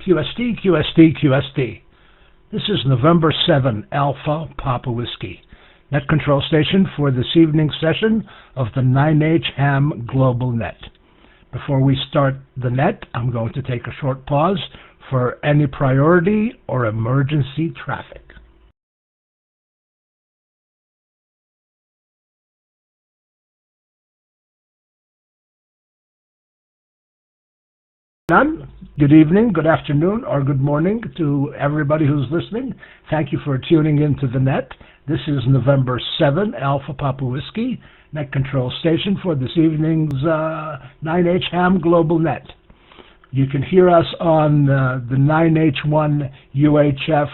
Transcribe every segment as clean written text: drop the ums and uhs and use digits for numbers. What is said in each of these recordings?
QST, QST, QST. This is November 7, Alpha Papa Whiskey, net control station for this evening's session of the 9H-HAM GlobalNet. Before we start the net, I'm going to take a short pause for any priority or emergency traffic. None. Good evening, good afternoon, or good morning to everybody who's listening. Thank you for tuning into the net. This is November 7, Alpha Papa Whiskey, net control station for this evening's 9H-HAM Global Net. You can hear us on the 9H1 UHF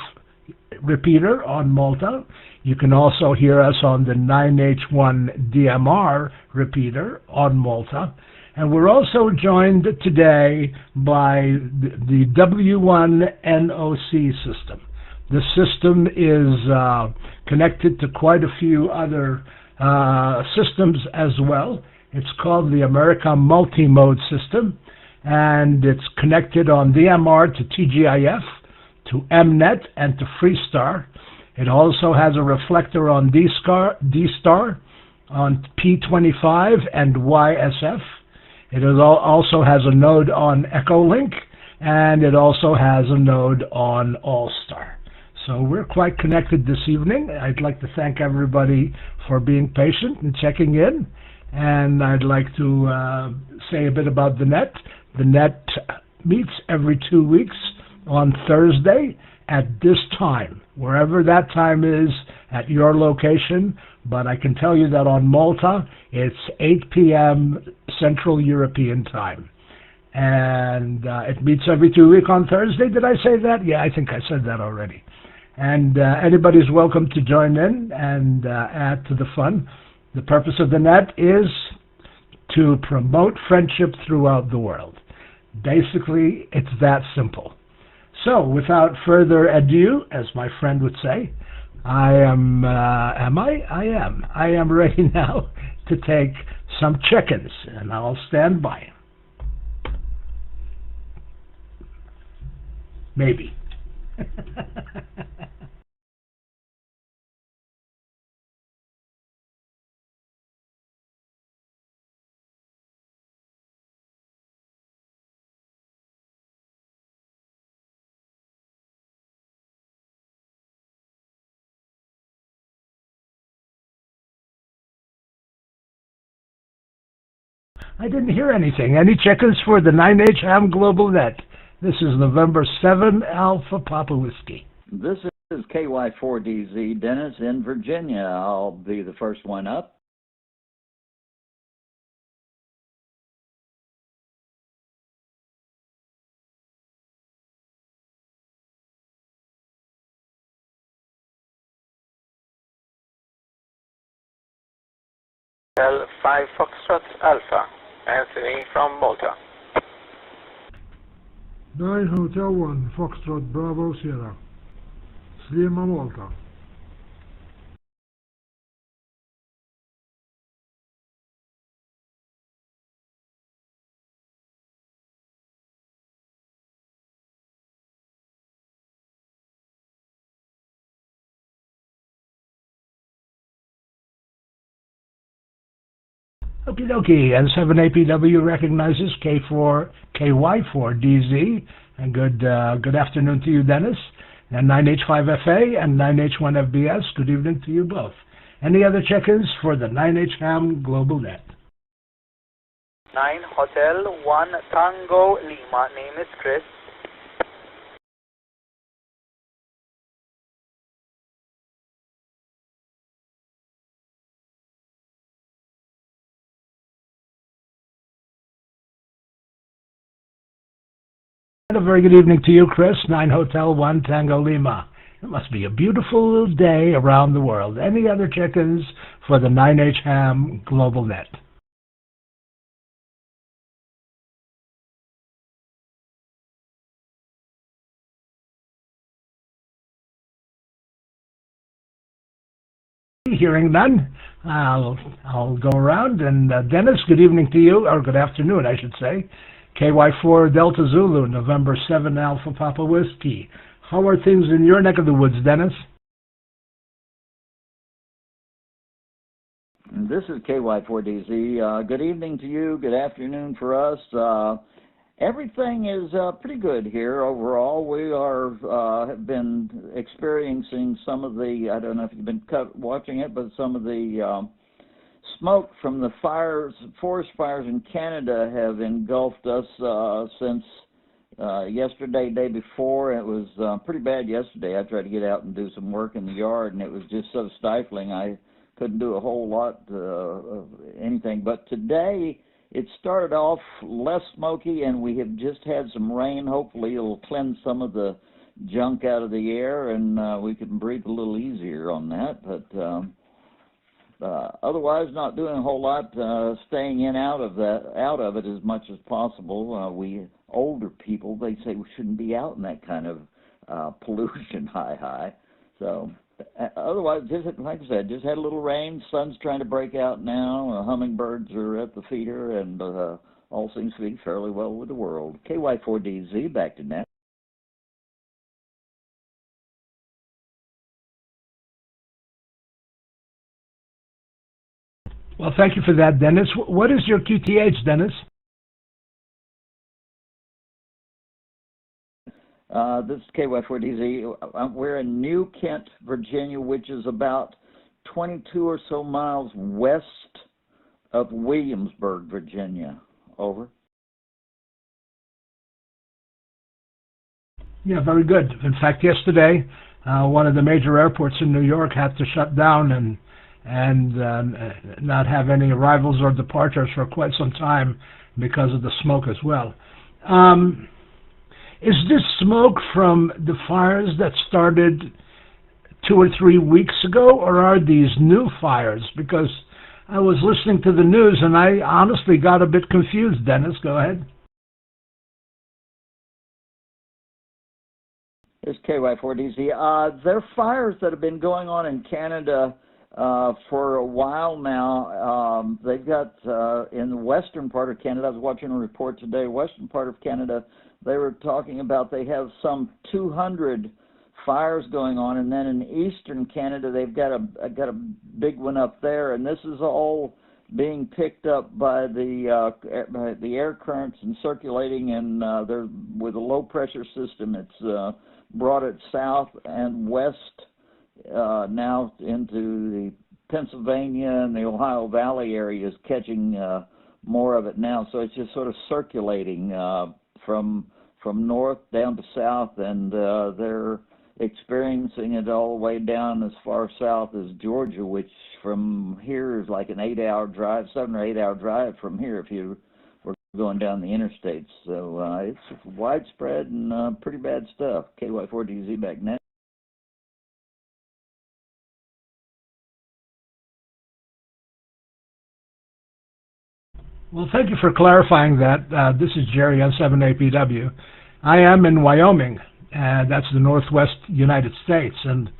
repeater on Malta. You can also hear us on the 9H1 DMR repeater on Malta. And we're also joined today by the W1NOC system. This system is connected to quite a few other systems as well. It's called the America Multi-Mode system, and it's connected on DMR to TGIF, to MNet, and to Freestar. It also has a reflector on D-Star, on P25 and YSF. It also has a node on Echolink, and it also has a node on All-Star. So we're quite connected this evening. I'd like to thank everybody for being patient and checking in. And I'd like to say a bit about the net. The net meets every 2 weeks on Thursday at this time, wherever that time is at your location. But I can tell you that on Malta, it's 8 p.m. Central European time. And it meets every 2 weeks on Thursday. Did I say that? Yeah, I think I said that already. And anybody's welcome to join in and add to the fun. The purpose of the net is to promote friendship throughout the world. Basically, it's that simple. So, without further ado, as my friend would say, I am ready now to take some check-ins, and I'll stand by. Maybe. I didn't hear anything. Any check-ins for the 9H-HAM Global Net? This is November 7, Alpha Papa Whiskey. This is KY4DZ, Dennis in Virginia. I'll be the first one up. Hotel 5 Foxtrot Alpha, Anthony from Malta. 9 Hotel 1 Foxtrot Bravo Sierra, Slima, Malta. Okie dokie, and 7APW recognizes KY4DZ, and good afternoon to you, Dennis, and 9H5FA and 9H1FBS, good evening to you both. Any other check-ins for the 9H-HAM Global Net? 9 Hotel 1 Tango Lima, name is Chris. A very good evening to you, Chris. 9 Hotel 1 Tango Lima. It must be a beautiful day around the world. Any other check-ins for the 9H-HAM Global Net? Hearing none, I'll go around. And Dennis, good evening to you, or good afternoon, I should say. KY4 Delta Zulu, November 7 Alpha Papa Whiskey. How are things in your neck of the woods, Dennis? This is KY4DZ. Good evening to you. Good afternoon for us. Everything is pretty good here overall. We have been experiencing some of the, I don't know if you've been watching it, but some of the smoke from the forest fires in Canada have engulfed us since yesterday, day before. It was pretty bad yesterday. I tried to get out and do some work in the yard, and it was just so stifling. I couldn't do a whole lot of anything. But today, it started off less smoky, and we have just had some rain. Hopefully, it'll cleanse some of the junk out of the air, and we can breathe a little easier on that. But otherwise, not doing a whole lot. Staying out of it as much as possible. We older people, they say we shouldn't be out in that kind of pollution high. So. Otherwise, just like I said, just had a little rain. Sun's trying to break out now. Hummingbirds are at the feeder, and all seems to be fairly well with the world. KY4DZ, back to net. Well, thank you for that, Dennis. What is your QTH, Dennis? This is KY4DZ. We're in New Kent, Virginia, which is about 22 or so miles west of Williamsburg, Virginia. Over. Yeah, very good. In fact, yesterday, one of the major airports in New York had to shut down and not have any arrivals or departures for quite some time because of the smoke as well. Is this smoke from the fires that started 2 or 3 weeks ago, or are these new fires? Because I was listening to the news and I honestly got a bit confused. Dennis, go ahead. It's KY4DZ. There are fires that have been going on in Canada for a while now. They've got in the western part of Canada, I was watching a report today, western part of Canada, they were talking about they have some 200 fires going on, and then in eastern Canada they've got a big one up there, and this is all being picked up by the air currents and circulating, and they're with a low pressure system. It's brought it south and west now into the Pennsylvania and the Ohio Valley area is catching more of it now. So it's just sort of circulating from north down to south, and they're experiencing it all the way down as far south as Georgia, which from here is like an 8-hour drive, 7 or 8 hour drive from here if you were going down the interstates. So it's widespread and pretty bad stuff. KY4DZ back net. Well, thank you for clarifying that. This is Jerry on 7APW. I am in Wyoming, and that's the northwest United States. And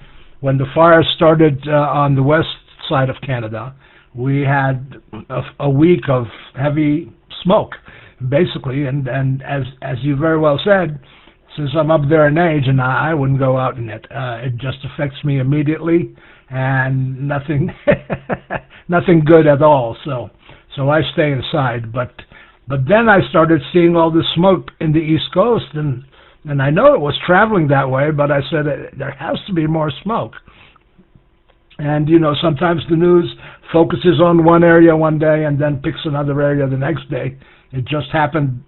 when the fires started on the west side of Canada, we had a week of heavy smoke, basically. And as you very well said, since I'm up there in age, and I wouldn't go out in it. It just affects me immediately, and nothing good at all. So I stay inside, but then I started seeing all this smoke in the East Coast, and I know it was traveling that way, but I said there has to be more smoke. And, you know, sometimes the news focuses on one area one day and then picks another area the next day. It just happened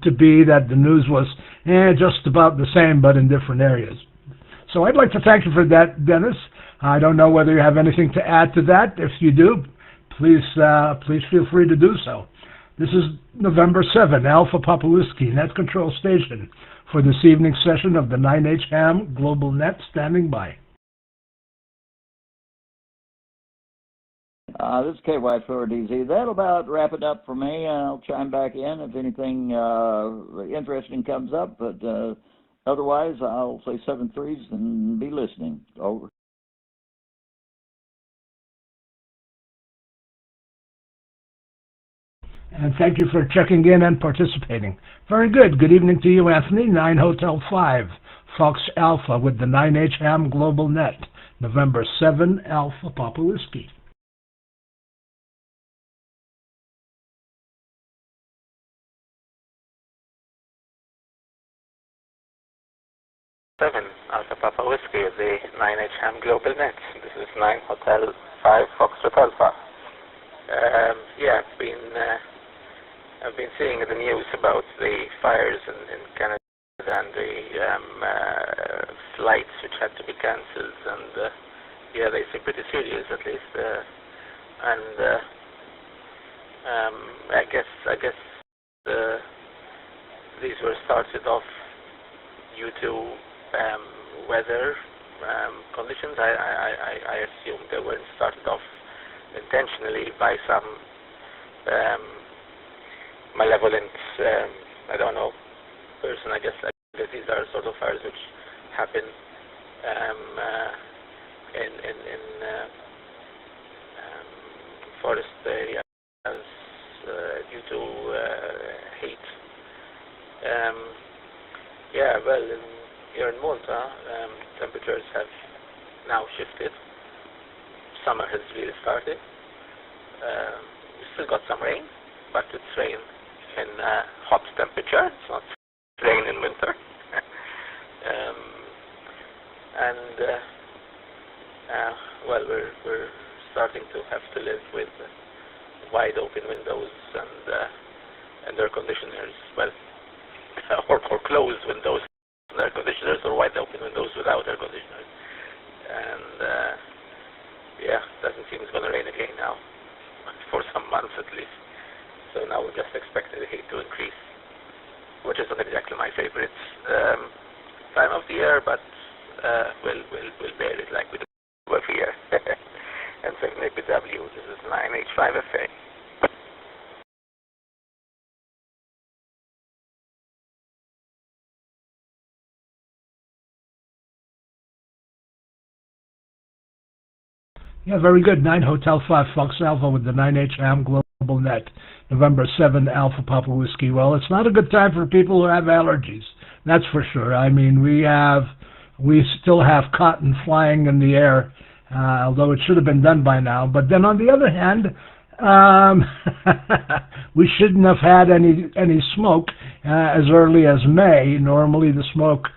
to be that the news was just about the same, but in different areas. So I'd like to thank you for that, Dennis. I don't know whether you have anything to add to that. If you do, please feel free to do so. This is November 7, Alpha Papa Whiskey, Net Control Station, for this evening's session of the 9H-HAM GlobalNet, standing by. This is KY4DZ. That'll about wrap it up for me. I'll chime back in if anything interesting comes up, but otherwise I'll say 7-3s and be listening. Over. And thank you for checking in and participating. Very good. Good evening to you, Anthony. 9 Hotel 5, Fox Alpha with the 9H-HAM GlobalNet, November 7, Alpha Papa Whiskey. Alpha Papa Whiskey with the 9H-HAM GlobalNet. This is 9 Hotel 5 Foxtrot Alpha. I've been seeing in the news about the fires in Canada and the flights which had to be cancelled, and they seem pretty serious at least. I guess these were started off due to weather conditions. I assume they weren't started off intentionally by some malevolent, person. I guess these are sort of fires which happen in forest areas due to heat. Here in Malta, temperatures have now shifted. Summer has really started. We still got some rain, but it's rain in hot temperature. It's not rain in winter. We're starting to have to live with wide open windows and air conditioners. Or closed windows and air conditioners, or wide open windows without air conditioners. And doesn't seem it's going to rain again now, for some months at least. So now we're just expecting the heat to increase, which is not exactly my favorite time of the year, but we'll bear it like we do every year. And 7APW, this is 9H-5FA. Yeah, very good. 9 Hotel 5, Fox Alpha with the 9H-HAM GlobalNet, November 7, Alpha Papa Whiskey. Well, it's not a good time for people who have allergies, that's for sure. I mean, we still have cotton flying in the air, although it should have been done by now. But then on the other hand, we shouldn't have had any smoke as early as May. Normally the smoke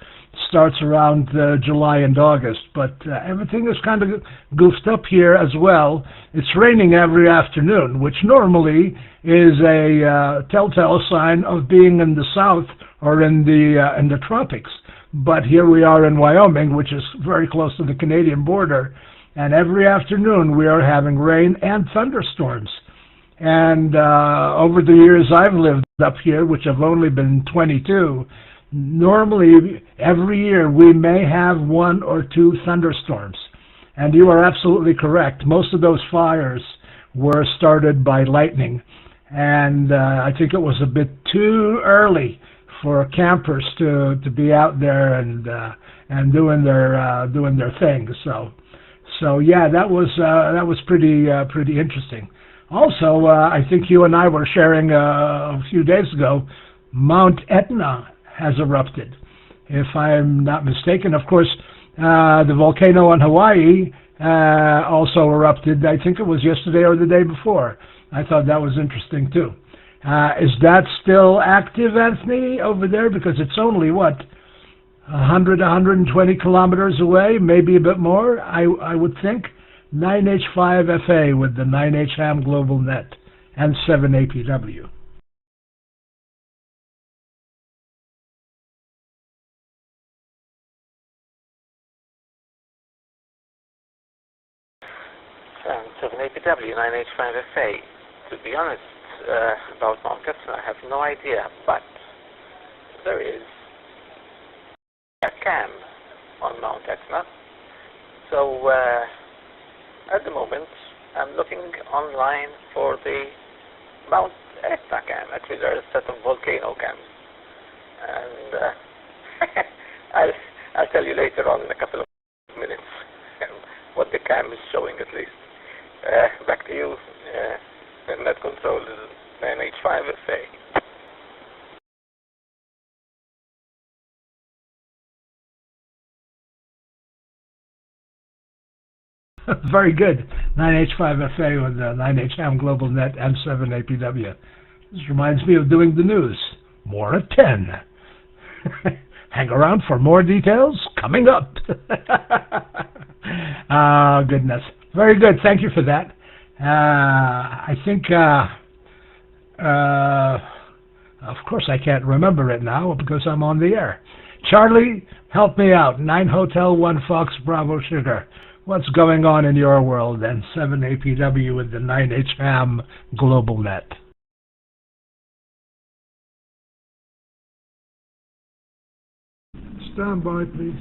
starts around July and August, but everything is kind of goofed up here as well. It's raining every afternoon, which normally is a telltale sign of being in the south or in the tropics. But here we are in Wyoming, which is very close to the Canadian border, and every afternoon we are having rain and thunderstorms. And over the years I've lived up here, which have only been 22, normally every year we may have 1 or 2 thunderstorms. And you are absolutely correct. Most of those fires were started by lightning. And I think it was a bit too early for campers to be out there and doing their thing. So yeah, that was pretty interesting. Also, I think you and I were sharing a few days ago, Mount Etna has erupted, if I'm not mistaken. Of course, the volcano in Hawaii also erupted. I think it was yesterday or the day before. I thought that was interesting too. Is that still active, Anthony, over there? Because it's only, 120 kilometers away, maybe a bit more, I would think. 9H-5FA with the 9H-HAM GlobalNet and 7APW. So 7APW, 9H-5FA. To be honest, about Mount Etna, I have no idea, but there is a cam on Mount Etna. So at the moment, I'm looking online for the Mount Etna cam. Actually, there are a set of volcano cams, and I'll tell you later on in a couple of minutes what the cam is showing at least. Back to you, net control. 9H5FA. Very good. 9H5FA with the 9H-HAM GlobalNet M7APW. This reminds me of doing the news. More at 10. Hang around for more details coming up. Oh, goodness. Very good. Thank you for that. I think, of course, I can't remember it now because I'm on the air. Charlie, help me out. 9 Hotel 1 Fox Bravo Sugar. What's going on in your world? And 7 APW with the 9H-HAM GlobalNet. Stand by, please.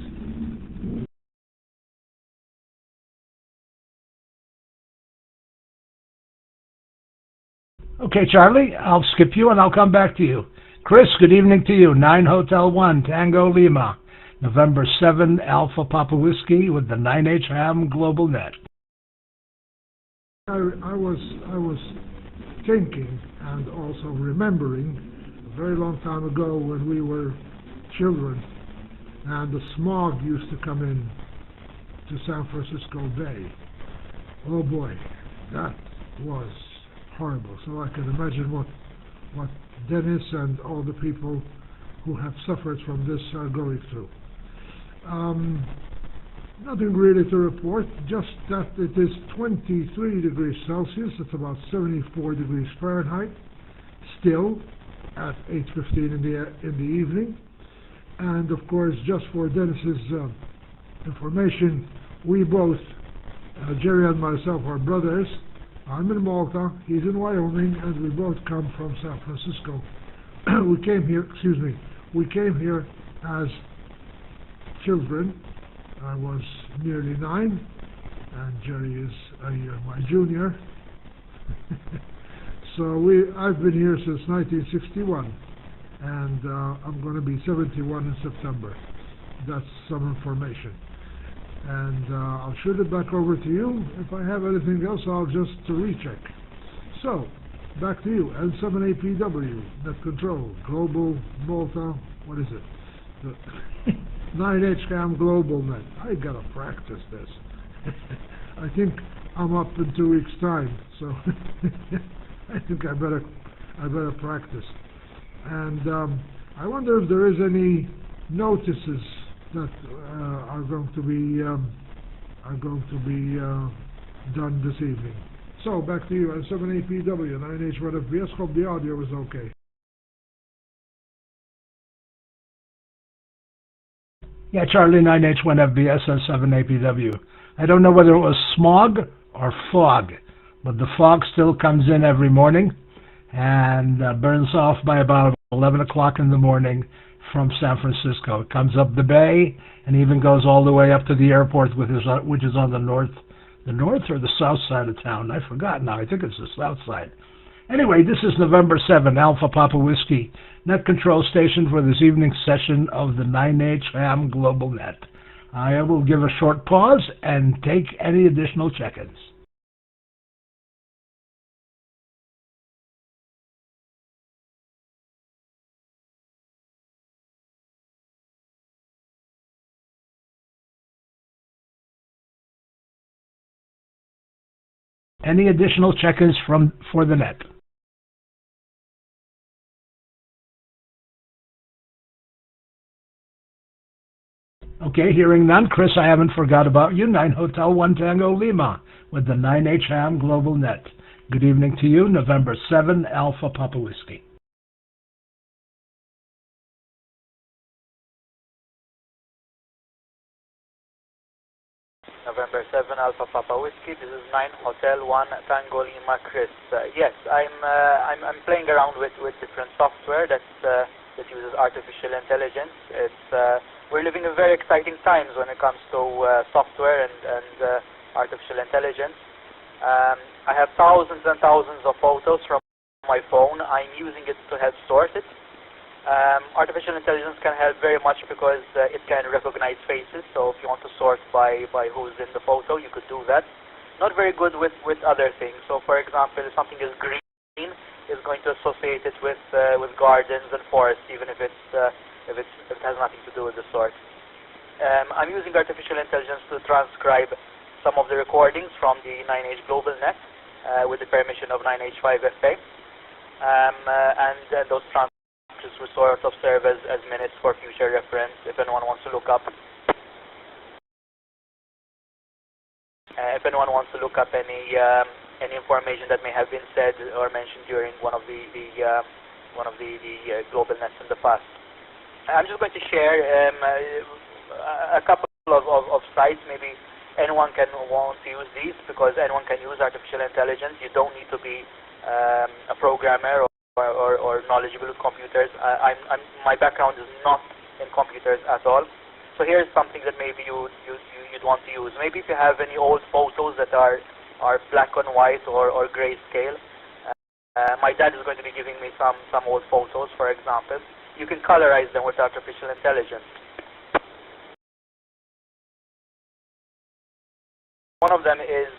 Okay, Charlie, I'll skip you and I'll come back to you. Chris, good evening to you. 9 Hotel 1 Tango Lima, November 7 Alpha Papa Whiskey with the 9H-HAM GlobalNet. I was thinking and also remembering a very long time ago when we were children and the smog used to come in to San Francisco Bay. Oh boy, that was horrible. So I can imagine what Dennis and all the people who have suffered from this are going through. Nothing really to report, just that it is 23 degrees Celsius, it's about 74 degrees Fahrenheit, still at 8:15 in the evening. And of course, just for Dennis's information, we both, Jerry and myself, are brothers. I'm in Malta, he's in Wyoming, and we both come from San Francisco. We came here as children. I was nearly 9, and Jerry is a year my junior. So I've been here since 1961, and I'm going to be 71 in September. That's some information. And I'll shoot it back over to you. If I have anything else, I'll just recheck. So, back to you. N7APW, Net Control, Global, Malta, what is it? The 9H-HAM GlobalNet. I gotta practice this. I think I'm up in 2 weeks' time, so I think I better practice. And I wonder if there is any notices that are going to be done this evening. So back to you. N7APW, 9H1FBS. Hope the audio is okay. Yeah, Charlie, 9H1FBS and 7APW. I don't know whether it was smog or fog, but the fog still comes in every morning and burns off by about 11 o'clock in the morning from San Francisco. It comes up the bay and even goes all the way up to the airport, which is on the north or the south side of town. I forgot now. I think it's the south side. Anyway, this is November 7, Alpha Papa Whiskey, net control station for this evening's session of the 9H-HAM GlobalNet. I will give a short pause and take any additional check-ins. Any additional check-ins for the net? Okay, hearing none. Chris, I haven't forgot about you. 9 Hotel 1 Tango Lima with the 9H-HAM GlobalNet. Good evening to you. November 7, Alpha Papa Whiskey. November 7 Alpha Papa Whiskey. This is 9 Hotel 1 Tango Lima Chris. Yes, I'm playing around with different software that uses artificial intelligence. We're living in very exciting times when it comes to software and artificial intelligence. I have thousands and thousands of photos from my phone. I'm using it to help sort it. Artificial intelligence can help very much because it can recognize faces. So if you want to sort by who's in the photo, you could do that. Not very good with other things. So for example, if something is green, it's going going to associate it with gardens and forests, even if it has nothing to do with the sort. I'm using artificial intelligence to transcribe some of the recordings from the 9H GlobalNet with the permission of 9H-5FA, and those transcripts will sort of serve as minutes for future reference if anyone wants to look up. If anyone wants to look up any information that may have been said or mentioned during one of the GlobalNets in the past. I'm just going to share a couple of sites. Maybe anyone can want to use these, because anyone can use artificial intelligence. You don't need to be a programmer or knowledgeable with computers. My background is not in computers at all. So here's something that maybe you'd want to use. Maybe if you have any old photos that are black and white or grayscale. My dad is going to be giving me some old photos, for example. You can colorize them with artificial intelligence. One of them is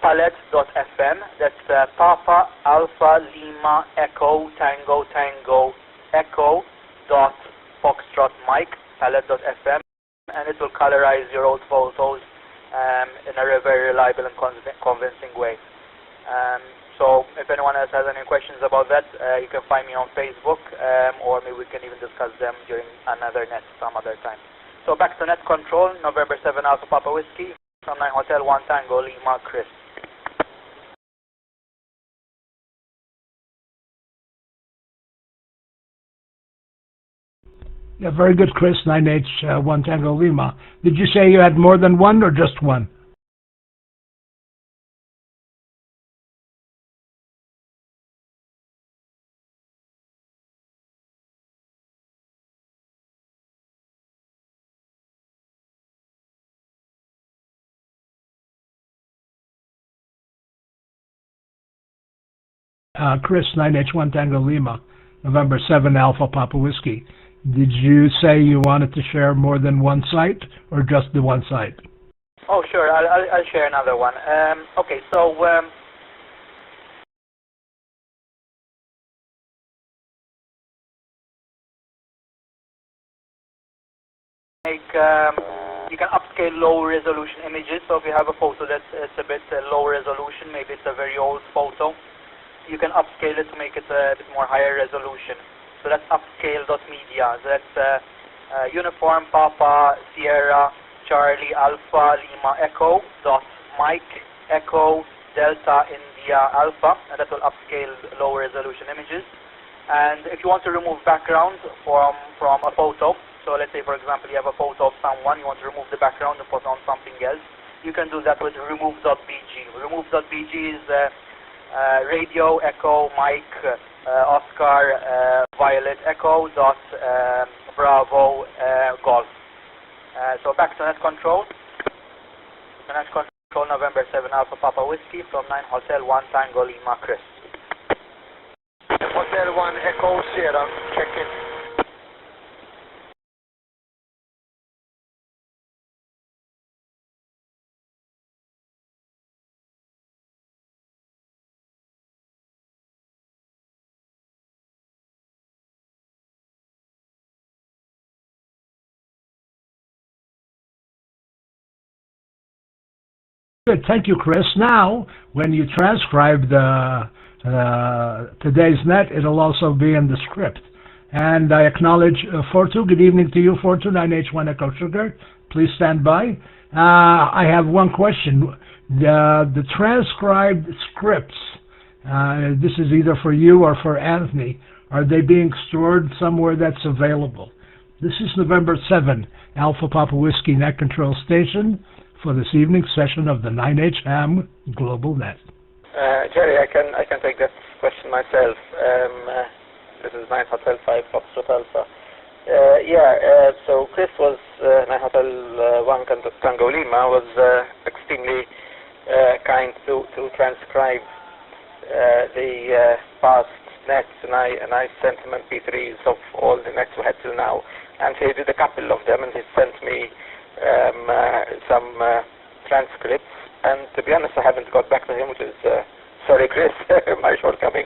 palette.fm. That's Papa Alpha Lima Echo Tango Tango Echo dot Foxtrot Mike, palette.fm, and it will colorize your old photos in a very reliable and convincing way. So if anyone else has any questions about that, you can find me on Facebook, or maybe we can even discuss them during another net some other time. So back to net control, November 7 Alpha Papa Whiskey, from 9 Hotel 1 Tango Lima Chris. Yeah, very good, Chris. 9H 1 Tango Lima. Did you say you had more than one or just one? Chris, 9H 1 Tango Lima, November 7 Alpha Papa Whiskey. Did you say you wanted to share more than one site, or just the one site? Oh, sure. I'll share another one. Okay, so you can upscale low resolution images. So if you have a photo that's a bit low resolution, maybe it's a very old photo, you can upscale it to make it a bit more higher resolution. So that's upscale.media. So that's Uniform Papa Sierra Charlie Alpha Lima Echo dot Mike Echo Delta India Alpha, and that will upscale low resolution images. And if you want to remove background from a photo, so let's say for example you have a photo of someone, you want to remove the background and put on something else, you can do that with remove.bg. Remove.bg is Radio Echo Mike Oscar Violet Echo dot Bravo Golf. So back to net control. Net control, November 7 Alpha Papa Whiskey from 9 Hotel 1 Tango Lima Chris. Hotel 1 Echo Sierra, check in. Good, thank you, Chris. Now, when you transcribe today's net, it'll also be in the script. And I acknowledge Fortu. Good evening to you, Fortu, 9H1 Echo Sugar. Please stand by. I have one question. The transcribed scripts, this is either for you or for Anthony, are they being stored somewhere that's available? This is November 7, Alpha Papa Whiskey Net Control Station, for this evening's session of the 9H-HAM GlobalNet. Jerry, I can take that question myself. This is 9 Hotel 5 Foxtrot Alpha. So Chris was 9 Hotel 1 Tango Lima was extremely kind to transcribe the past nets, and I sent him MP3s of all the nets we had till now, and he did a couple of them, and he sent me some transcripts, and to be honest I haven't got back to him, which is sorry Chris, my shortcoming,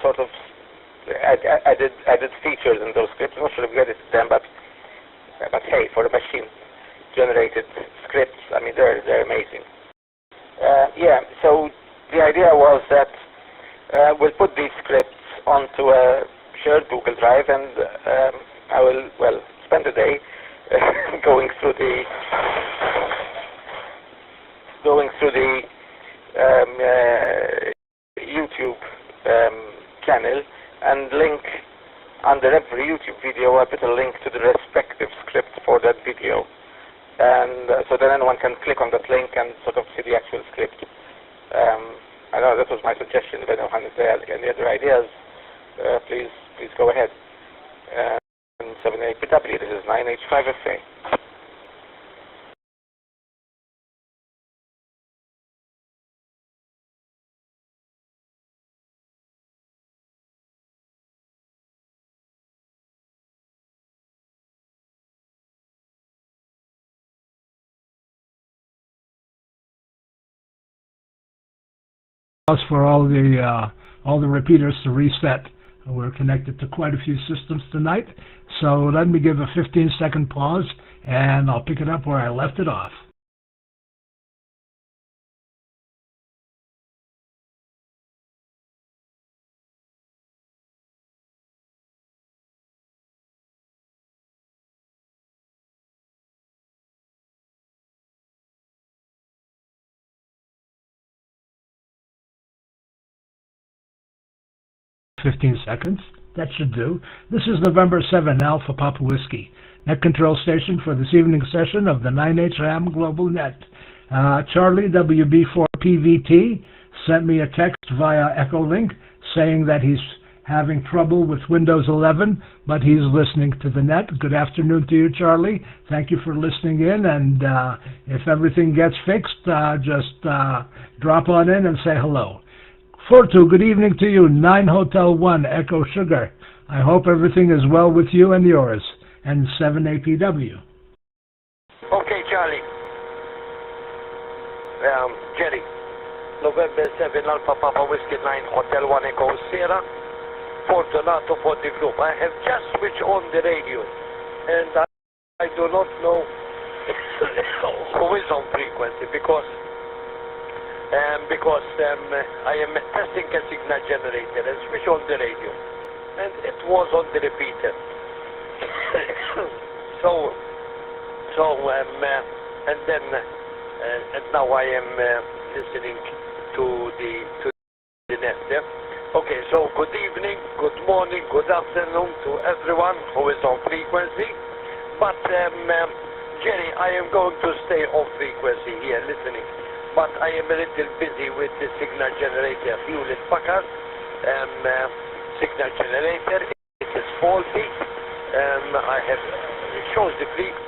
sort of I did features in those scripts. I'm not sure if you get it to them, but hey, for the machine-generated scripts, I mean they're amazing. Yeah. So the idea was that we'll put these scripts onto a shared Google Drive, and I will spend the day going through the YouTube channel, and link under every YouTube video. I put a link to the respective script for that video, and so then anyone can click on that link and sort of see the actual script. I know that was my suggestion. If anyone has any other ideas, please go ahead. 7APW. This is 9H-HAM. For all the repeaters to reset. We're connected to quite a few systems tonight, so let me give a 15-second pause, and I'll pick it up where I left it off. Seconds. That should do. This is November 7, Alpha Papa Whiskey, net control station for this evening session of the 9H-HAM GlobalNet. Charlie WB4PVT sent me a text via Echolink saying that he's having trouble with Windows 11, but he's listening to the net. Good afternoon to you, Charlie. Thank you for listening in, and if everything gets fixed, just drop on in and say hello. 42, good evening to you. 9 Hotel 1, Echo Sugar. I hope everything is well with you and yours. And 7APW. Okay, Charlie. Jerry. November 7, Alpha Papa Whiskey 9 Hotel 1, Echo Sierra. Fortunato for the group. I have just switched on the radio, and I do not know who is on frequency because I am testing a signal generator and switch on the radio, and it was on the repeater. And now I am listening to the net. Yeah? Okay, so good evening, good morning, good afternoon to everyone who is on frequency. But Jerry, I am going to stay on frequency here listening. But I am a little busy with the signal generator, Hewlett Packard signal generator. It is faulty. It shows the frequency.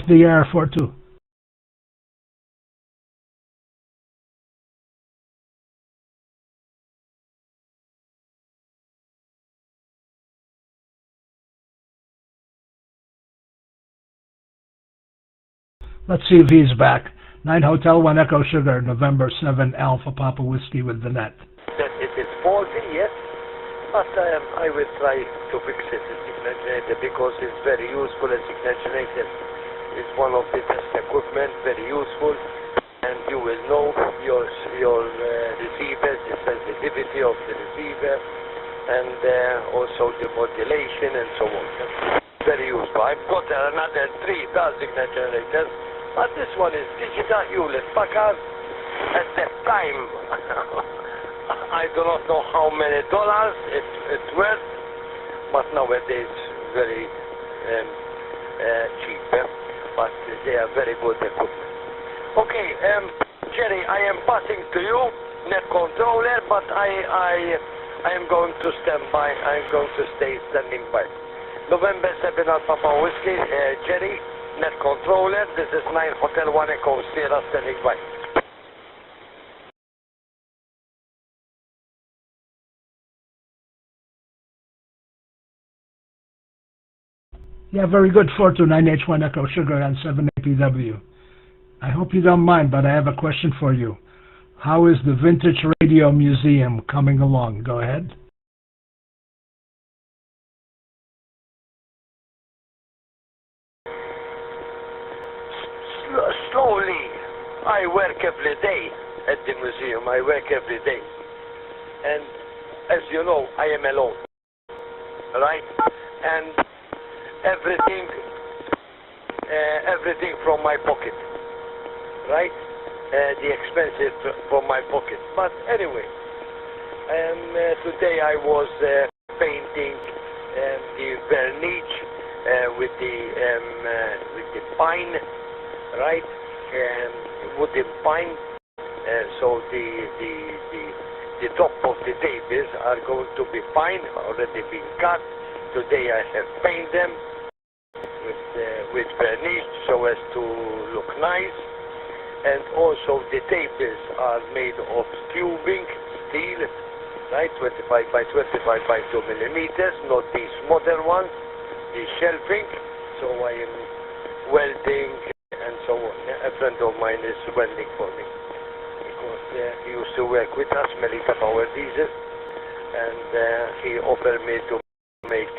The air 42. Let's see if he's back. 9 Hotel 1 Echo Sugar, November 7 Alpha Papa Whiskey with the net. That it is faulty, yes, but I will try to fix it, the signal generator, because it's very useful. A signal generator is one of the best equipment, very useful, and you will know your receiver, the sensitivity of the receiver, and also the modulation and so on. Very useful. I've got another 3 signal generators, but this one is digital Hewlett Packard. At that time, I do not know how many dollars it's worth, but nowadays very cheap. But they are very good equipment. Okay, Jerry, I am passing to you, net controller, but I am going to stand by. I am going to stay standing by. November 7 Alpha Papa Whiskey, Jerry, net controller. This is 9 Hotel 1 Echo Sierra standing by. Yeah, very good. 429H1 Echo Sugar and 7APW. I hope you don't mind, but I have a question for you. How is the Vintage Radio Museum coming along? Go ahead. Slowly. I work every day at the museum. I work every day. And as you know, I am alone. Right? And everything from my pocket. Right? The expenses from my pocket. But anyway, today I was painting the vernice with the pine, right? Wooden pine. So the top of the tables are going to be pine, already been cut. Today I have painted them with vernice so as to look nice. And also the tables are made of tubing, steel, right, 25 by 25 by 2 millimeters, not these modern ones, the shelving. So I am welding and so on. A friend of mine is welding for me because he used to work with us, Melita Power Diesel, and he offered me to make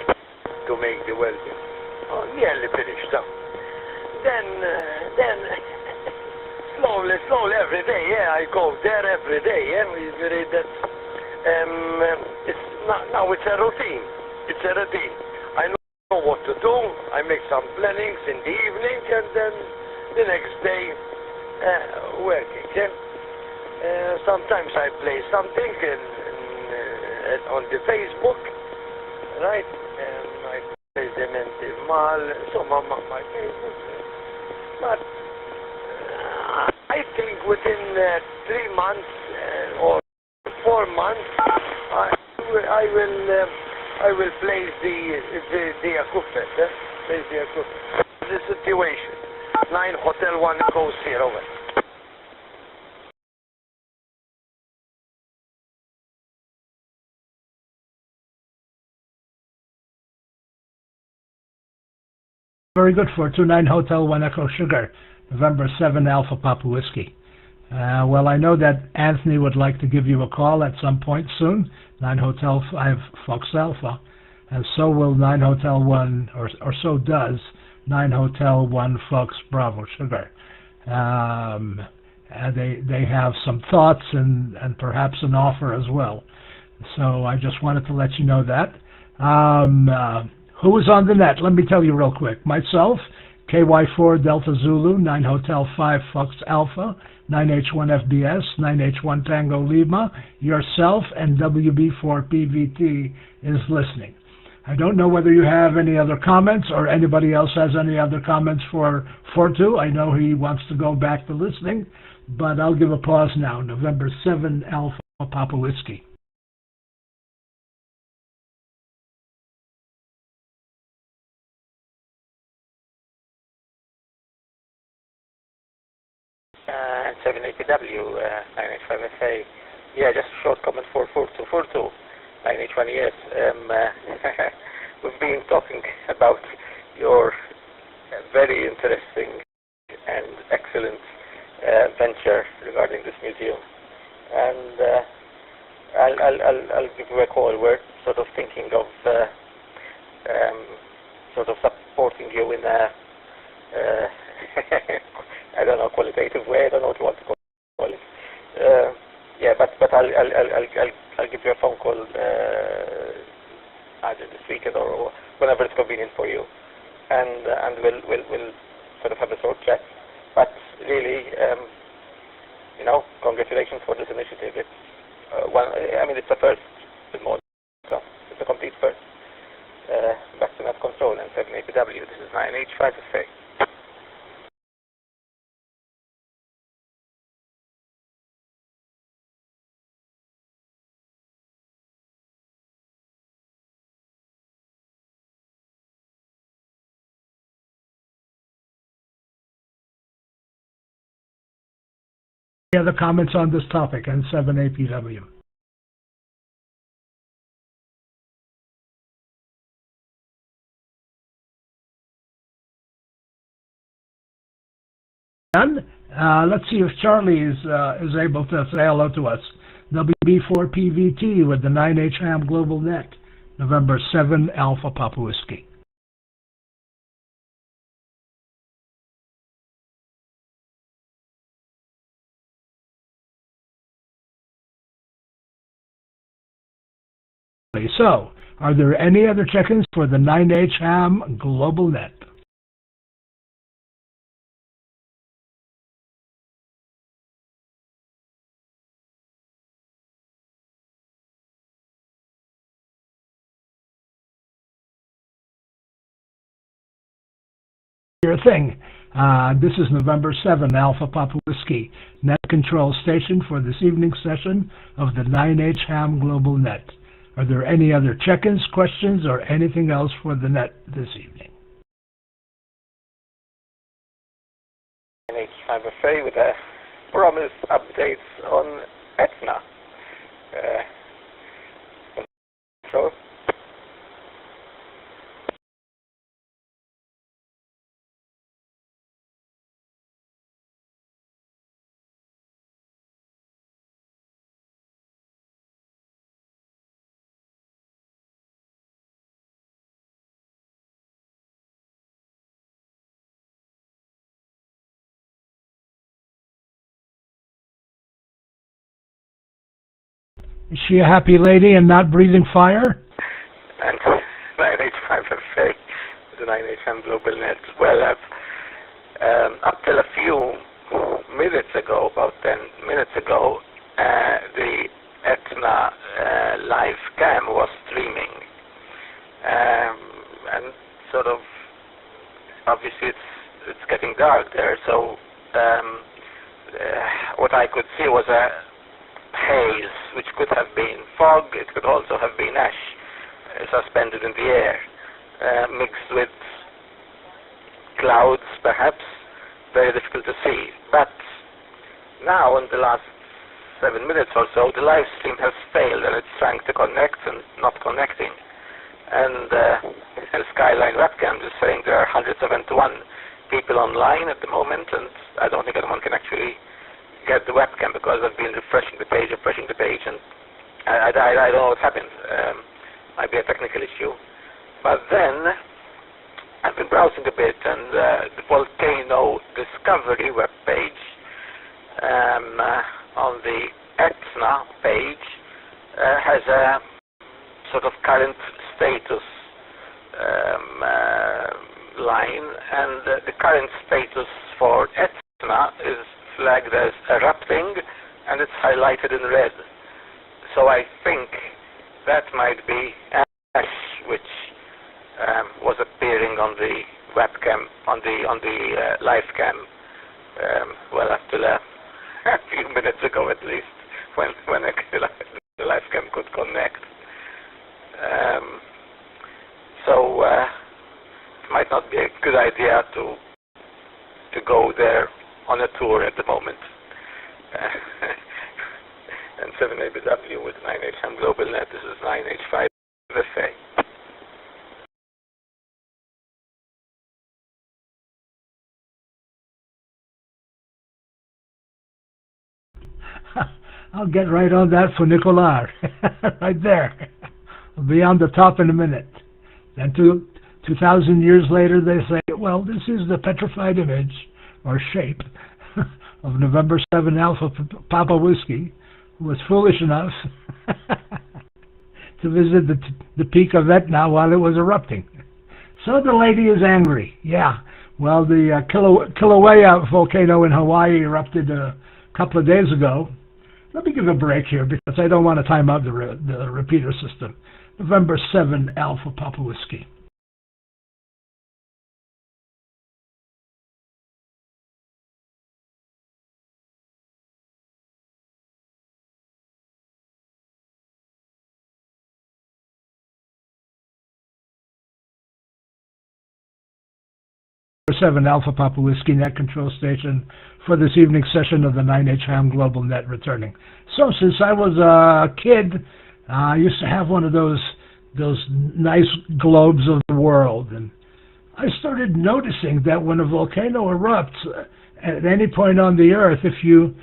the welding. Oh, nearly finished now. Then slowly every day. Yeah, I go there every day. Yeah, we read that. It's now it's a routine. It's a routine. I know what to do. I make some plannings in the evening, and then the next day working. Yeah? Sometimes I play something on the Facebook, right? I play them in the mall, some on my Facebook. But I think within 3 months or 4 months, I will place the equipment. Place the equipment. The situation. 9 Hotel 1 Echo Sierra West. Very good. 429 Hotel 1 Echo Sugar, November 7 Alpha Papa Whiskey. Well, I know that Anthony would like to give you a call at some point soon, 9 Hotel 5 Fox Alpha, and so will 9 Hotel 1, or so does 9 Hotel 1 Fox Bravo Sugar. They have some thoughts and perhaps an offer as well. So I just wanted to let you know that. Who is on the net? Let me tell you real quick. Myself, KY4 Delta Zulu, 9 Hotel 5 Fox Alpha, 9H1 FBS, 9H1 Tango Lima, yourself, and WB4PVT is listening. I don't know whether you have any other comments or anybody else has any other comments for 42. I know he wants to go back to listening, but I'll give a pause now. November 7 Alpha Papa Whiskey. And 7APW, 9H5FA. Yeah, just a short comment for 42, 9H1, yes. We've been talking about your very interesting and excellent venture regarding this museum. And I'll give you a call. We're sort of thinking of sort of supporting you in a I don't know, qualitative way. I don't know what you want to call it. Yeah, but I'll give you a phone call either this weekend or whenever it's convenient for you, and we'll sort of have a short chat. But really, congratulations for this initiative. It's it's the first in more, so it's a complete first. Back to net control and 7APW. This is 9H5FA. Any other comments on this topic and 7APW? Done. Let's see if Charlie is able to say hello to us. WB4PVT with the 9H-HAM GlobalNet, November 7 Alpha Papa Whiskey. So, are there any other check-ins for the 9H-HAM GlobalNet? Your thing. This is November 7 Alpha Papa Whiskey, net control station for this evening session of the 9H-HAM GlobalNet. Are there any other check-ins, questions, or anything else for the net this evening? 9H-HAM FA with a promised updates on Etna. So Is she a happy lady and not breathing fire? and 9H-HAM FA, the 9H-HAM GlobalNet. Well, up till a few minutes ago, about 10 minutes ago, the Etna live cam was streaming, and sort of obviously it's getting dark there, so what I could see was a haze, which could have been fog, it could also have been ash suspended in the air, mixed with clouds perhaps, very difficult to see. But now in the last 7 minutes or so, the live stream has failed and it's trying to connect and not connecting. And Skyline webcam is saying there are 171 people online at the moment, and I don't think anyone can actually get the webcam because I've been refreshing the page, and I don't know what happened. Might be a technical issue. But then I've been browsing a bit, and the Volcano Discovery webpage on the Etna page has a sort of current status line, and the current status for Etna is flagged as erupting, and it's highlighted in red. So I think that might be ash, which was appearing on the webcam, on the live cam, well, up till a few minutes ago at least, when the live cam could connect. So it might not be a good idea to go there on a tour at the moment. And 7ABW with 9H-HAM GlobalNet. This is 9H5 FA. I'll get right on that for Nicolas. Right there. We'll be on the top in a minute. Then 2,000 years later they say, well, this is the petrified image or shape of November 7 Alpha Papa Whiskey, who was foolish enough to visit the peak of Etna while it was erupting. So the lady is angry. Yeah. Well, the Kilauea volcano in Hawaii erupted a couple of days ago. Let me give a break here because I don't want to time out the repeater system. November 7 Alpha Papa Whiskey. November 7 Alpha Papa Whiskey net control station for this evening session of the 9H-HAM GlobalNet returning. So since I was a kid, I used to have one of those nice globes of the world, and I started noticing that when a volcano erupts, at any point on the Earth, if you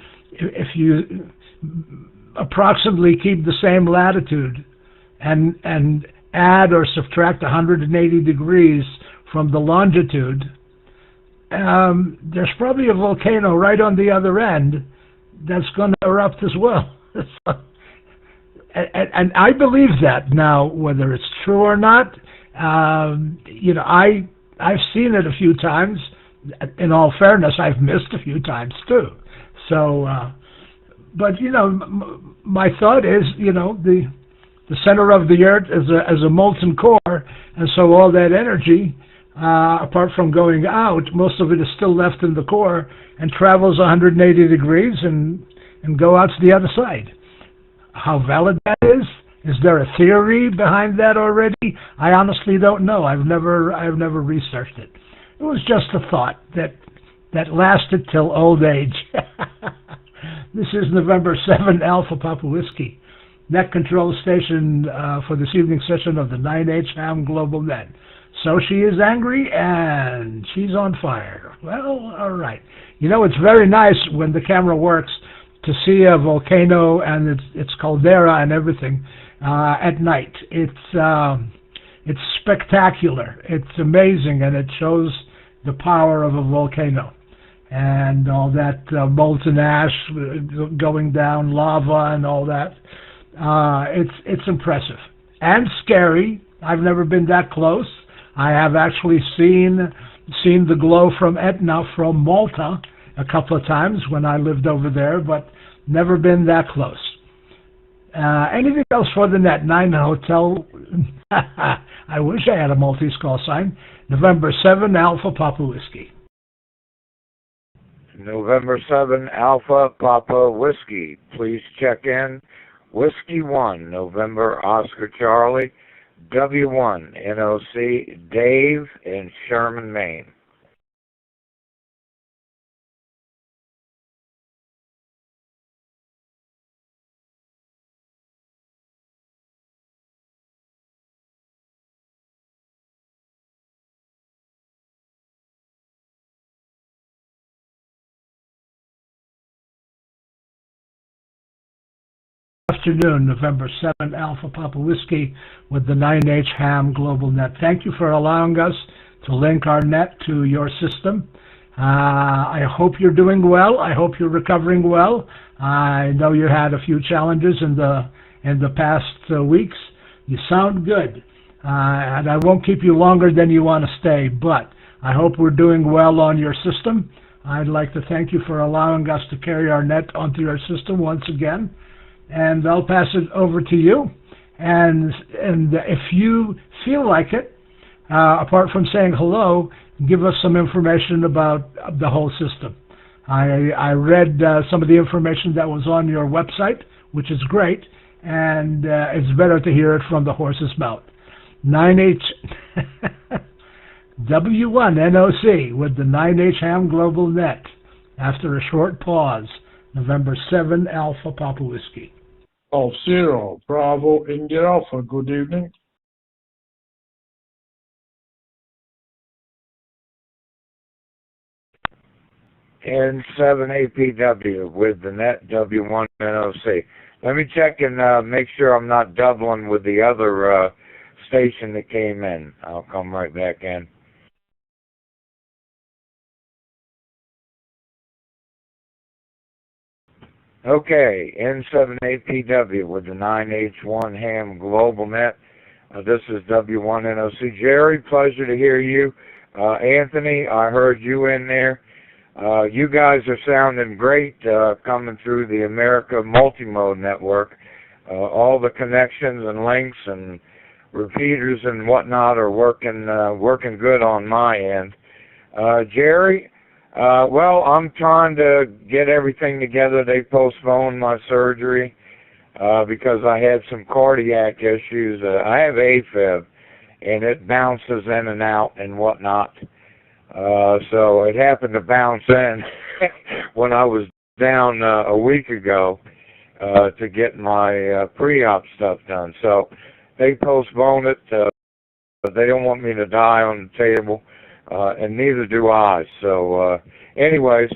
approximately keep the same latitude and add or subtract 180 degrees from the longitude, there's probably a volcano right on the other end that's going to erupt as well. And I believe that. Now, whether it's true or not, I've seen it a few times. In all fairness, I've missed a few times too. So, but my thought is, the center of the Earth is a molten core, and so all that energy, apart from going out, most of it is still left in the core and travels 180 degrees and go out to the other side. How valid that is? Is there a theory behind that already? I honestly don't know. I've never researched it. It was just a thought that lasted till old age. This is November 7, Alpha Papa Whiskey, net control station for this evening session of the 9H-HAM GlobalNet. So she is angry and she's on fire. Well, all right. It's very nice when the camera works to see a volcano and its caldera and everything at night. It's spectacular. It's amazing, and it shows the power of a volcano and all that molten ash going down, lava and all that. It's impressive and scary. I've never been that close. I have actually seen the glow from Etna from Malta a couple of times when I lived over there, but never been that close. Anything else for the net? 9 Hotel. I wish I had a Maltese call sign. November 7, Alpha Papa Whiskey. November 7, Alpha Papa Whiskey. Please check in. Whiskey 1, November Oscar Charlie. W1, NOC, Dave in Sherman, Maine. Afternoon, November 7, Alpha Papa Whiskey with the 9H-HAM GlobalNet. Thank you for allowing us to link our net to your system. I hope you're doing well. I hope you're recovering well. I know you had a few challenges in the past weeks. You sound good, and I won't keep you longer than you want to stay, but I hope we're doing well on your system. I'd like to thank you for allowing us to carry our net onto your system once again. And I'll pass it over to you. And if you feel like it, apart from saying hello, give us some information about the whole system. I read some of the information that was on your website, which is great, and it's better to hear it from the horse's mouth. 9H W1 NOC with the 9H-HAM GlobalNet. After a short pause, November 7, Alpha Papa Whiskey. Golf 0, Bravo, India Alpha. Good evening. N7APW with the net W1 NOC. Let me check and make sure I'm not doubling with the other station that came in. I'll come right back in. Okay, N7APW with the 9H-HAM GlobalNet. This is W1NOC. Jerry, pleasure to hear you. Anthony, I heard you in there. You guys are sounding great coming through the America Multimode Network. All the connections and links and repeaters and whatnot are working good on my end. Jerry, well, I'm trying to get everything together. They postponed my surgery because I had some cardiac issues. I have AFib, and it bounces in and out and whatnot. So it happened to bounce in when I was down a week ago to get my pre-op stuff done. So they postponed it. They don't want me to die on the table. And neither do I. So, anyways,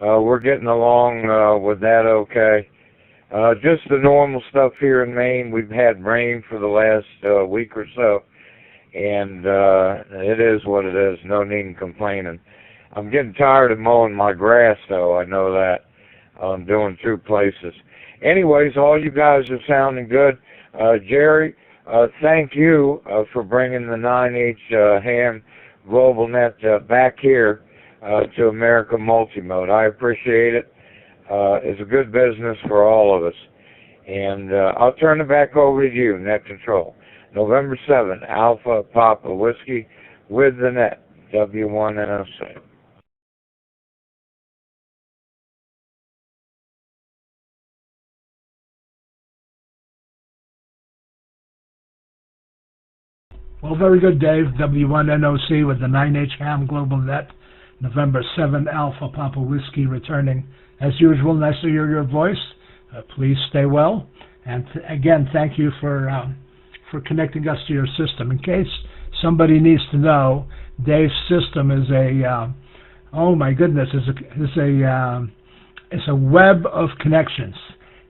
We're getting along with that okay. Just the normal stuff here in Maine. We've had rain for the last week or so, and it is what it is. No need in complaining. I'm getting tired of mowing my grass, though. I know that. I'm doing 2 places. Anyways, all you guys are sounding good. Jerry, thank you for bringing the 9H-HAM GlobalNet back here to America Multimode. I appreciate it. It's a good business for all of us. And I'll turn it back over to you, Net Control. November 7th, Alpha Papa Whiskey with the Net, W1NOC. Well, very good, Dave. W1NOC with the 9H-HAM GlobalNet, November 7, Alpha Papa Whiskey returning. As usual, nice to hear your voice. Please stay well. And again, thank you for connecting us to your system. In case somebody needs to know, Dave's system is oh my goodness, it's a web of connections.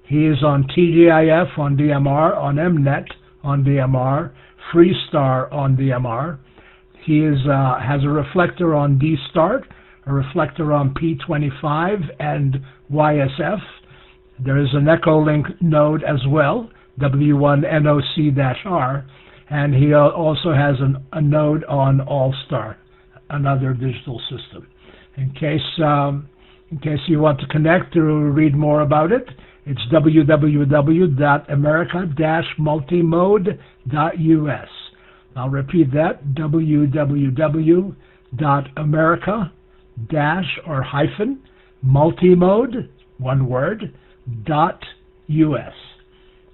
He is on TGIF on DMR, on MNet on DMR, Freestar on DMR. He has a reflector on DStart, a reflector on P25 and YSF. There is an Echolink node as well, W1NOC-R, and he also has a node on Allstar, another digital system. In case you want to connect or read more about it, it's www.america-multimode.us. I'll repeat that, www.america-multimode, one word, .us.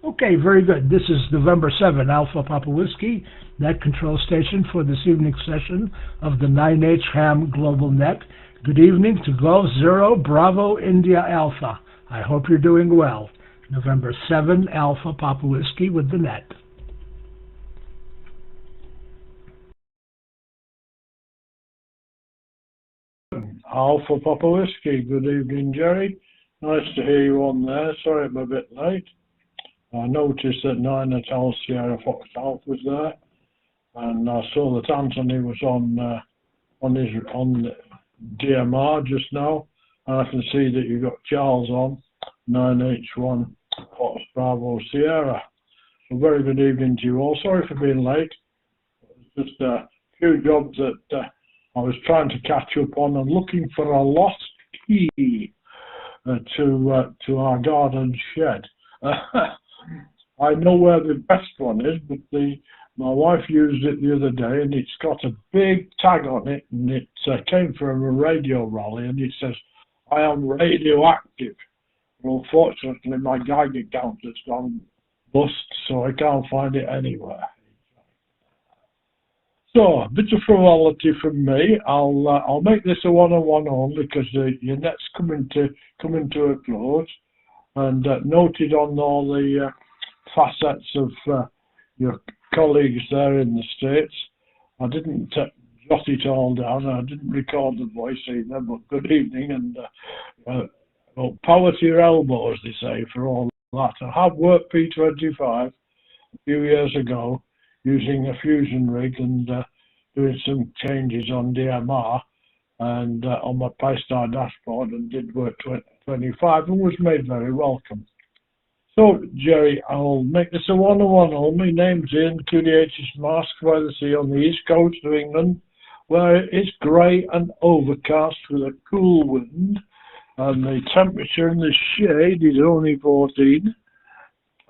Okay, very good. This is November 7, Alpha Papa Whiskey, Net Control Station for this evening's session of the 9H-HAM Global Net. Good evening to Golf 0 Bravo India Alpha. I hope you're doing well. November 7, Alpha Papa Whiskey with the Net. Alpha Papa Whiskey. Good evening, Jerry. Nice to hear you on there. Sorry I'm a bit late. I noticed that 9H Sierra Fox Alpha was there, and I saw that Anthony was on DMR just now, and I can see that you've got Charles on 9H1 Fox Bravo Sierra. So very good evening to you all. Sorry for being late. It's just a few jobs that I was trying to catch up on and looking for a lost key to our garden shed. I know where the best one is, but my wife used it the other day, and it's got a big tag on it, and it came from a radio rally, and it says, "I am radioactive." Well, unfortunately, my Geiger counter's gone bust, so I can't find it anywhere. So, a bit of frivolity from me. I'll make this a one-on-one only because your net's coming to a close, and noted on all the facets of your colleagues there in the States. I didn't jot it all down. I didn't record the voice either, but good evening, and well, power to your elbow, as they say, for all that. I have worked P25 a few years ago using a fusion rig and doing some changes on DMR and on my PyStar dashboard, and did work 25 and was made very welcome. So, Jerry, I'll make this a one-on-one only. Name's Ian, QDH's Mask by the Sea on the east coast of England, where it's grey and overcast with a cool wind, and the temperature in the shade is only 14,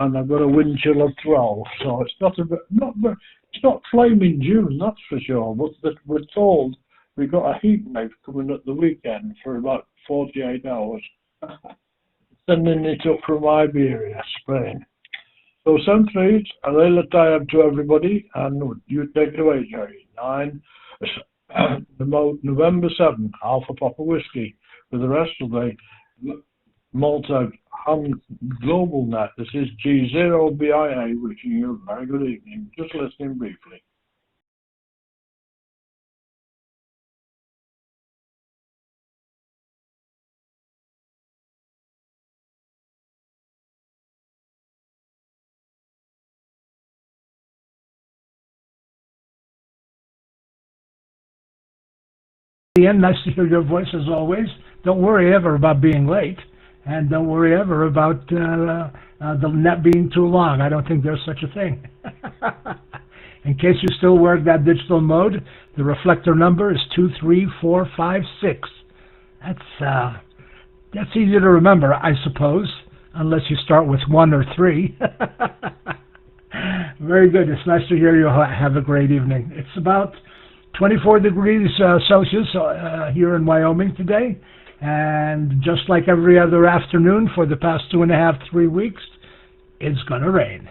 and I've got a wind chill of 12. So it's it's not flaming June, that's for sure. But we're told we've got a heat wave coming at the weekend for about 48 hours. Sending it up from Iberia, Spain. So Centuries, a little time to everybody, and you take it away, Jerry. November 7, Alpha Papa Whiskey, with the rest of the Malta Ham Global Net. This is G0BIA wishing you a very good evening. Just listening briefly. Ian, nice to hear your voice as always. Don't worry ever about being late, and don't worry ever about the net being too long. I don't think there's such a thing. In case you still work that digital mode, the reflector number is 23456. That's easy to remember, I suppose, unless you start with 1 or 3. Very good. It's nice to hear you. Have a great evening. It's about 24 degrees Celsius here in Wyoming today, and just like every other afternoon for the past 2.5, 3 weeks, it's going to rain.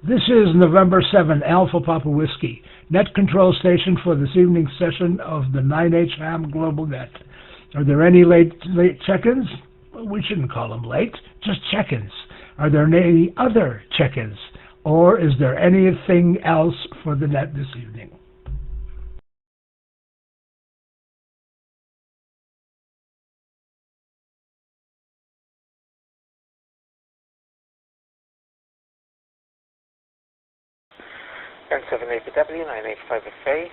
This is November 7, Alpha Papa Whiskey, net control station for this evening's session of the 9H-HAM GlobalNet. Are there any late check-ins? Well, we shouldn't call them late, just check-ins. Are there any other check-ins? Or is there anything else for the net this evening? N7APW, 9H5FA,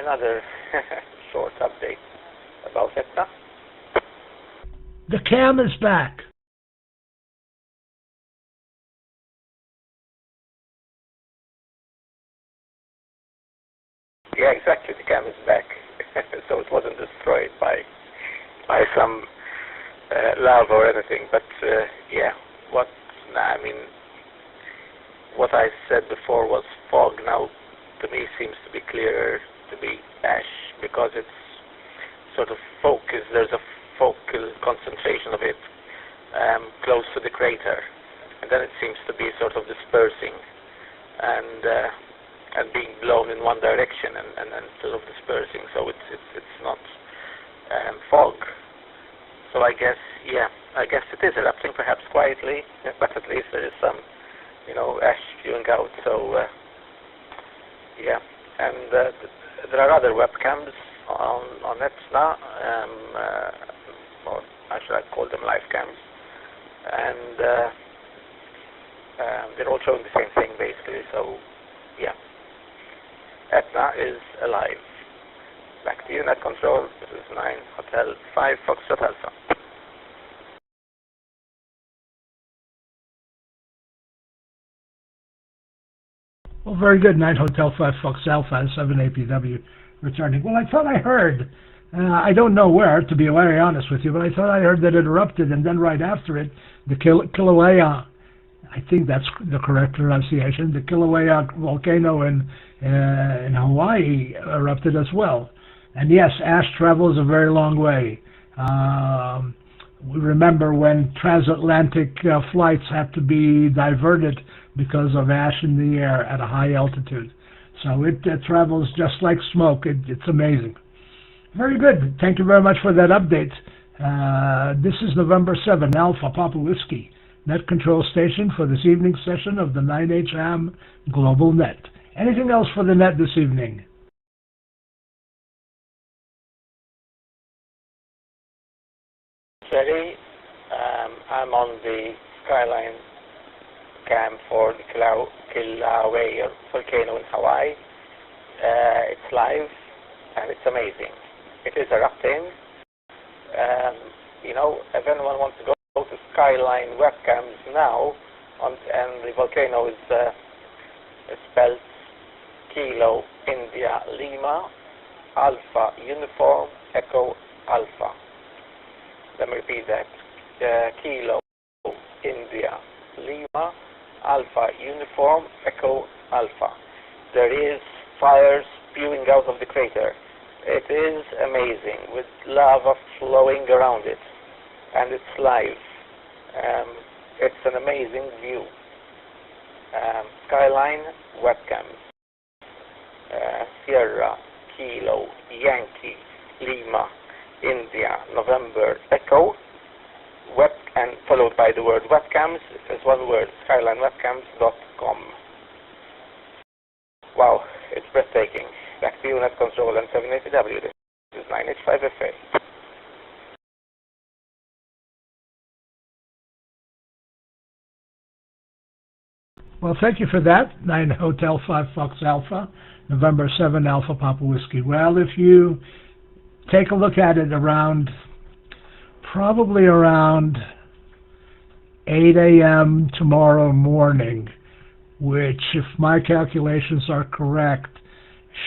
another short update about Etna. The cam is back. Yeah, exactly, the cam is back. So it wasn't destroyed by some lava or anything, but yeah, what I said before was fog. Now to me seems to be clearer to be ash, because it's sort of focused. There's a focal concentration of it close to the crater, and then it seems to be sort of dispersing and being blown in one direction and sort of dispersing. So it's not fog. So I guess it is erupting, perhaps quietly, but at least there is some ash spewing out. So yeah, and there are other webcams on Etna, or actually I call them live cams, and they're all showing the same thing basically. So yeah, Etna is alive. Back to you, net control. This is 9 Hotel 5 Foxtrot Alpha. Well, very good. 9 Hotel 5 Fox Alpha 7 APW returning. Well, I thought I heard, I don't know where, to be very honest with you, but I thought I heard that it erupted, and then right after it, the Kilauea, I think that's the correct pronunciation, the Kilauea volcano in Hawaii erupted as well. And yes, ash travels a very long way. We remember when transatlantic flights had to be diverted because of ash in the air at a high altitude. So it travels just like smoke. It's amazing. Very good. Thank you very much for that update. This is November 7, Alpha Papa Whiskey, net control station for this evening's session of the 9H-HAM GlobalNet. Anything else for the net this evening? Ready. I'm on the skyline cam for the Kilauea volcano in Hawaii. It's live and it's amazing. It is erupting. If anyone wants to go to skyline webcams now, and the volcano is spelled Kilo India Lima Alpha Uniform Echo Alpha. Let me repeat that. Kilo India Lima Alpha Uniform Echo Alpha. There is fire spewing out of the crater. It is amazing, with lava flowing around it, and it's live. It's an amazing view. Skyline webcams. Sierra Kilo Yankee Lima India November Echo, web, and followed by the word webcams as one word, skylinewebcams.com. Wow, it's breathtaking. Back to you, net control and 780W. This is 9H5FA. Well, thank you for that. 9 Hotel 5 Fox Alpha, November 7 Alpha Papa Whiskey. Well, if you take a look at it probably around 8 a.m. tomorrow morning, which, if my calculations are correct,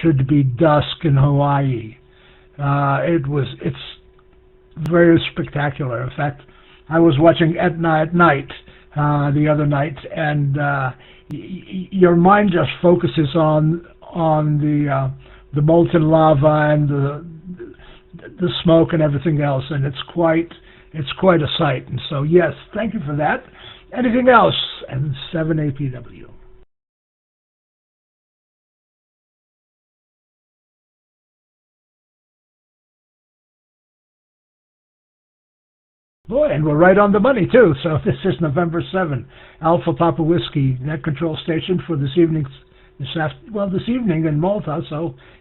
should be dusk in Hawaii. It's very spectacular. In fact, I was watching Etna at night the other night, and your mind just focuses on the molten lava and the smoke and everything else, and it's quite a sight. And so, yes, thank you for that. Anything else? And 7APW. Boy, and we're right on the money, too. So this is November 7, Alpha Papa Whiskey, net control station for this evening in Malta,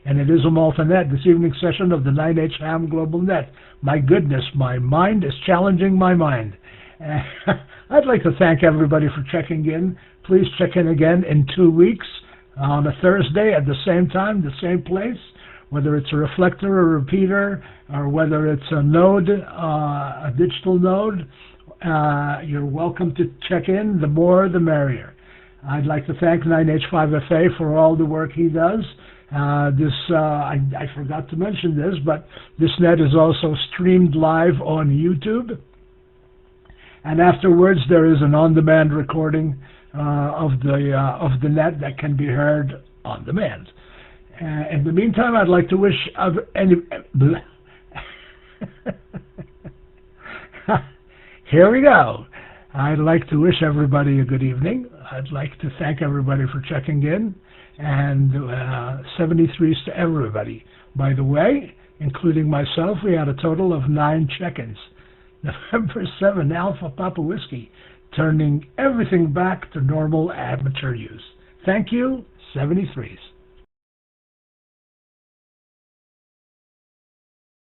and it is a Malta net, this evening session of the 9H-HAM Global Net. My goodness, my mind is challenging my mind. I'd like to thank everybody for checking in. Please check in again in 2 weeks on a Thursday at the same time, the same place. Whether it's a reflector or a repeater, or whether it's a node, a digital node, you're welcome to check in. The more, the merrier. I'd like to thank 9H5FA for all the work he does. I forgot to mention this, but this net is also streamed live on YouTube. And afterwards, there is an on-demand recording of the net that can be heard on demand. In the meantime, I'd like to wish here we go. I'd like to wish everybody a good evening. I'd like to thank everybody for checking in, and 73s to everybody. By the way, including myself, we had a total of 9 check-ins. November 7, Alpha Papa Whiskey, turning everything back to normal amateur use. Thank you, 73s.